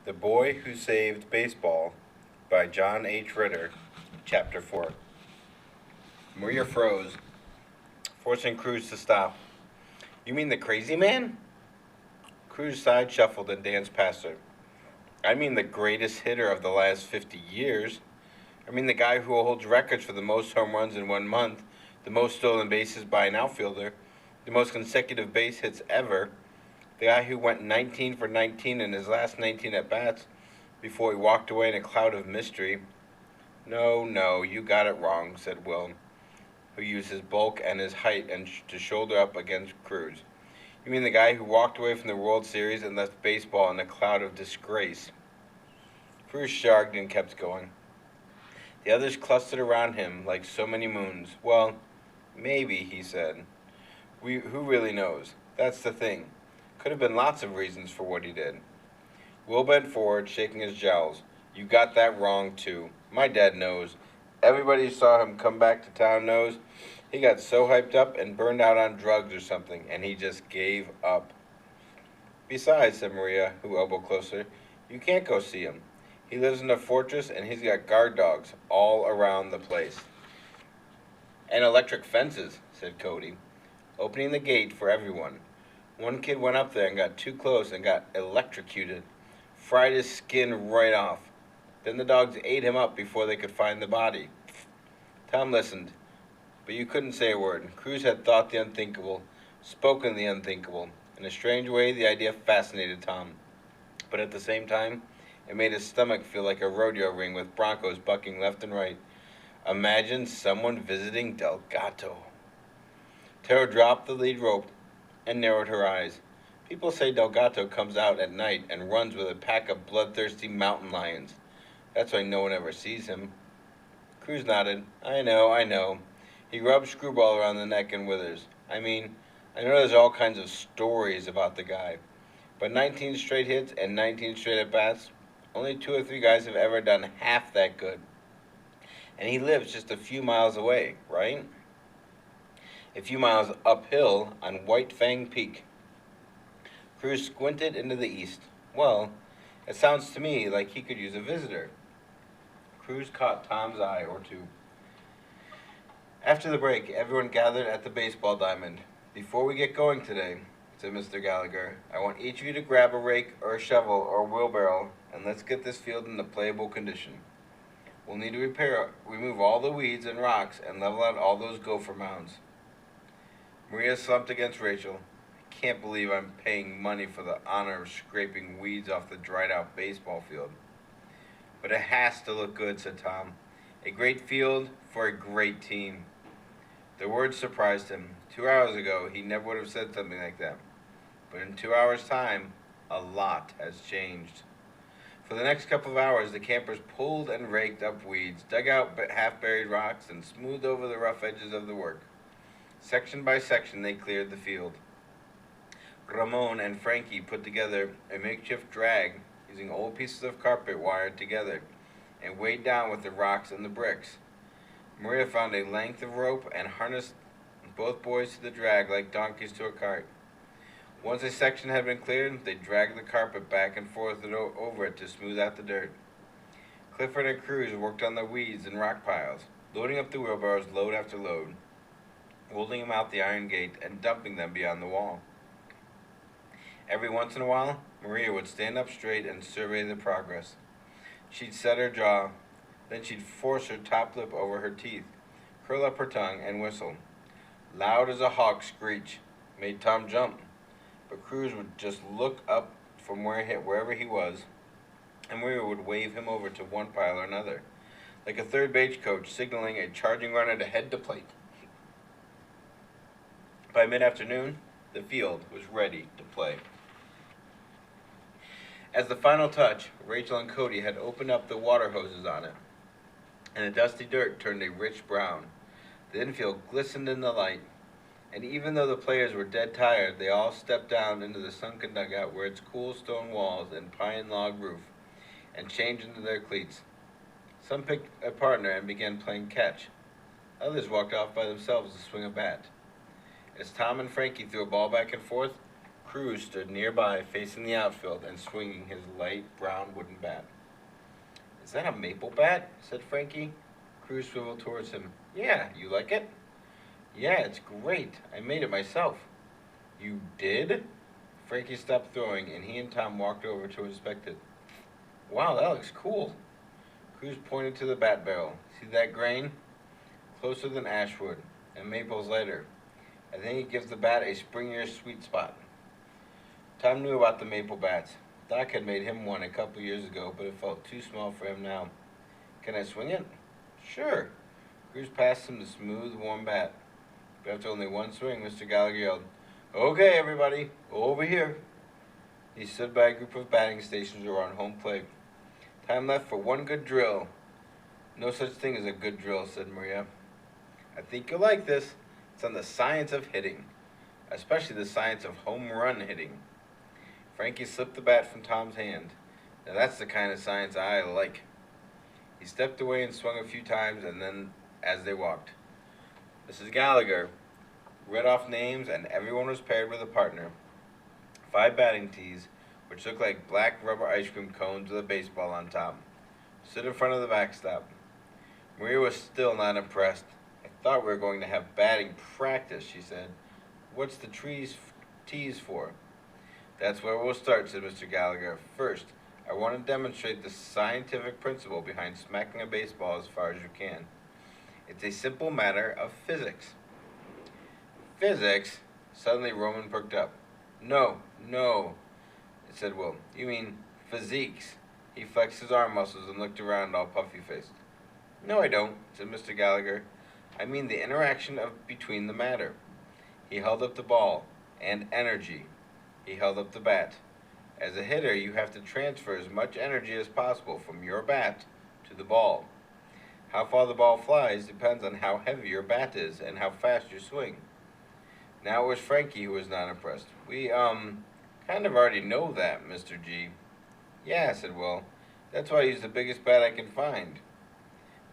The Boy Who Saved Baseball by John H. Ritter, Chapter 4. Maria froze, forcing Cruz to stop. You mean the crazy man? Cruz side shuffled and danced past her. I mean the greatest hitter of the last 50 years. I mean the guy who holds records for the most home runs in 1 month, the most stolen bases by an outfielder, the most consecutive base hits ever, the guy who went 19 for 19 in his last 19 at bats before he walked away in a cloud of mystery. No, no, you got it wrong, said Will, who used his bulk and his height to shoulder up against Cruz. You mean the guy who walked away from the World Series and left baseball in a cloud of disgrace? Cruz shrugged and kept going. The others clustered around him like so many moons. Well, maybe, he said. Who really knows? That's the thing. Could have been lots of reasons for what he did. Will bent forward, shaking his jowls. You got that wrong, too. My dad knows. Everybody who saw him come back to town knows. He got so hyped up and burned out on drugs or something, and he just gave up. Besides, said Maria, who elbowed closer, you can't go see him. He lives in a fortress, and he's got guard dogs all around the place. And electric fences, said Cody, opening the gate for everyone. One kid went up there and got too close and got electrocuted. Fried his skin right off. Then the dogs ate him up before they could find the body. Tom listened, but you couldn't say a word. Cruz had thought the unthinkable, spoken the unthinkable. In a strange way, the idea fascinated Tom. But at the same time, it made his stomach feel like a rodeo ring with broncos bucking left and right. Imagine someone visiting Delgado. Tara dropped the lead rope and narrowed her eyes. People say Delgado comes out at night and runs with a pack of bloodthirsty mountain lions. That's why no one ever sees him. Cruz nodded. I know. He rubs Screwball around the neck and withers. I mean, I know there's all kinds of stories about the guy. But 19 straight hits and 19 straight at-bats, only 2 or 3 guys have ever done half that good. And he lives just a few miles away, right? A few miles uphill on White Fang Peak. Cruz squinted into the east. Well, it sounds to me like he could use a visitor. Cruz caught Tom's eye or two. After the break, everyone gathered at the baseball diamond. Before we get going today, said Mr. Gallagher, I want each of you to grab a rake or a shovel or a wheelbarrow, and let's get this field into playable condition. We'll need to remove all the weeds and rocks and level out all those gopher mounds. Maria slumped against Rachel. I can't believe I'm paying money for the honor of scraping weeds off the dried-out baseball field. But it has to look good, said Tom. A great field for a great team. The words surprised him. 2 hours ago, he never would have said something like that. But in 2 hours' time, a lot has changed. For the next couple of hours, the campers pulled and raked up weeds, dug out half-buried rocks, and smoothed over the rough edges of the work. Section by section, they cleared the field. Ramon and Frankie put together a makeshift drag using old pieces of carpet wired together and weighed down with the rocks and the bricks. Maria found a length of rope and harnessed both boys to the drag like donkeys to a cart. Once a section had been cleared, they dragged the carpet back and forth and over it to smooth out the dirt. Clifford and Cruz worked on the weeds and rock piles, loading up the wheelbarrows load after load, holding them out the iron gate and dumping them beyond the wall. Every once in a while, Maria would stand up straight and survey the progress. She'd set her jaw, then she'd force her top lip over her teeth, curl up her tongue, and whistle. Loud as a hawk screech, made Tom jump, but Cruz would just look up from wherever he was, and Maria would wave him over to one pile or another, like a third base coach signaling a charging runner to head to plate. By mid-afternoon, the field was ready to play. As the final touch, Rachel and Cody had opened up the water hoses on it, and the dusty dirt turned a rich brown. The infield glistened in the light, and even though the players were dead tired, they all stepped down into the sunken dugout with its cool stone walls and pine log roof, and changed into their cleats. Some picked a partner and began playing catch. Others walked off by themselves to swing a bat. As Tom and Frankie threw a ball back and forth, Cruz stood nearby, facing the outfield and swinging his light brown wooden bat. "Is that a maple bat?" said Frankie. Cruz swiveled towards him. "Yeah, you like it?" "Yeah, it's great. I made it myself." "You did?" Frankie stopped throwing, and he and Tom walked over to inspect it. "Wow, that looks cool." Cruz pointed to the bat barrel. "See that grain? Closer than ashwood, and maple's lighter. I think it gives the bat a springier sweet spot." Tom knew about the maple bats. Doc had made him one a couple years ago, but it felt too small for him now. "Can I swing it?" "Sure." Cruz passed him the smooth, warm bat. But after only one swing, Mr. Gallagher yelled, "Okay, everybody, over here." He stood by a group of batting stations around home plate. "Time left for one good drill." "No such thing as a good drill," said Maria. "I think you'll like this. It's on the science of hitting, especially the science of home run hitting." Frankie slipped the bat from Tom's hand. "Now that's the kind of science I like." He stepped away and swung a few times, and then, as they walked, Mrs. Gallagher read off names, and everyone was paired with a partner. 5 batting tees, which looked like black rubber ice cream cones with a baseball on top, stood in front of the backstop. Maria was still not impressed. "I thought we were going to have batting practice," she said. "What's the tees for?" "That's where we'll start," said Mr. Gallagher. "First, I want to demonstrate the scientific principle behind smacking a baseball as far as you can. It's a simple matter of physics." "Physics?" Suddenly Roman perked up. No, said Will. "You mean physiques." He flexed his arm muscles and looked around all puffy-faced. "No, I don't," said Mr. Gallagher. "I mean the interaction between the matter." He held up the ball. "And energy." He held up the bat. "As a hitter, you have to transfer as much energy as possible from your bat to the ball. How far the ball flies depends on how heavy your bat is and how fast you swing." Now it was Frankie who was not impressed. "We, kind of already know that, Mr. G." "Yeah," said Will. "That's why I use the biggest bat I can find."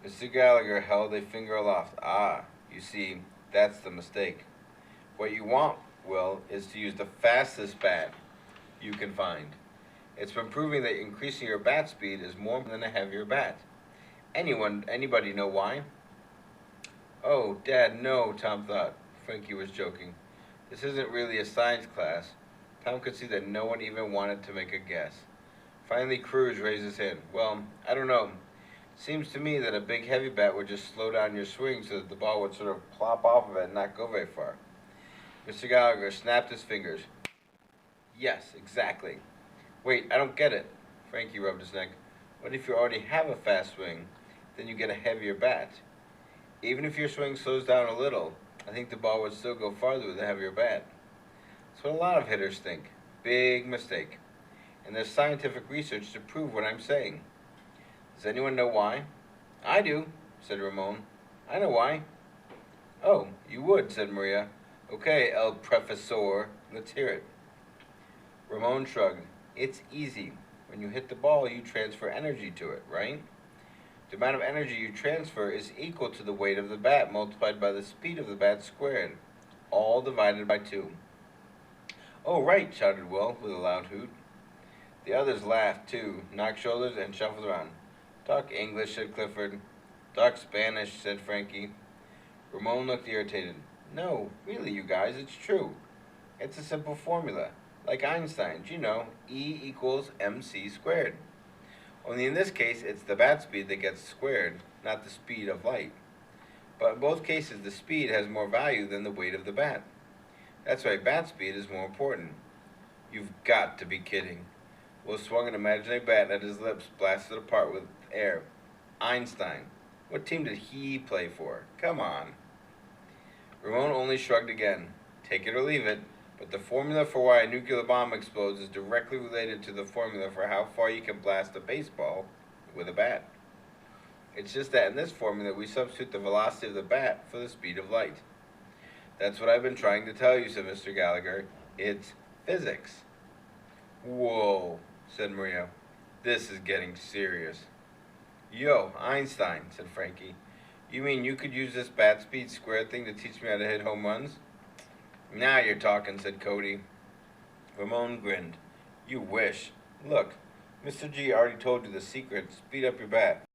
Mr. Gallagher held a finger aloft. "Ah, you see, that's the mistake. What you want, Will, is to use the fastest bat you can find. It's been proving that increasing your bat speed is more than a heavier bat. Anybody know why?" "Oh, Dad, no," Tom thought. Frankie was joking. This isn't really a science class. Tom could see that no one even wanted to make a guess. Finally, Cruz raised his hand. "Well, I don't know. Seems to me that a big heavy bat would just slow down your swing so that the ball would sort of plop off of it and not go very far." Mr. Gallagher snapped his fingers. "Yes, exactly." "Wait, I don't get it." Frankie rubbed his neck. "What if you already have a fast swing? Then you get a heavier bat. Even if your swing slows down a little, I think the ball would still go farther with a heavier bat." That's what a lot of hitters think. Big mistake. And there's scientific research to prove what I'm saying. Does anyone know why? "I do," said Ramon. "I know why." "Oh, you would," said Maria. "Okay, El Professor, let's hear it." Ramon shrugged. "It's easy. When you hit the ball, you transfer energy to it, right? The amount of energy you transfer is equal to the weight of the bat multiplied by the speed of the bat squared, all divided by 2. "Oh, right," shouted Will with a loud hoot. The others laughed, too, knocked shoulders, and shuffled around. "Talk English," said Clifford. "Talk Spanish," said Frankie. Ramon looked irritated. "No, really, you guys, it's true. It's a simple formula, like Einstein's, you know, E equals mc squared. Only in this case, it's the bat speed that gets squared, not the speed of light. But in both cases, the speed has more value than the weight of the bat. That's why bat speed is more important." "You've got to be kidding." Will swung an imaginary bat at his lips, blasted apart with air. "Einstein. What team did he play for? Come on." Ramon only shrugged again. "Take it or leave it, but the formula for why a nuclear bomb explodes is directly related to the formula for how far you can blast a baseball with a bat. It's just that in this formula, we substitute the velocity of the bat for the speed of light." "That's what I've been trying to tell you," said Mr. Gallagher. "It's physics." "Whoa," said Maria. "This is getting serious." "Yo, Einstein," said Frankie. "You mean you could use this bat speed squared thing to teach me how to hit home runs?" "Now you're talking," said Cody. Ramon grinned. You wish. Look, Mr. G already told you the secret. Speed up your bat.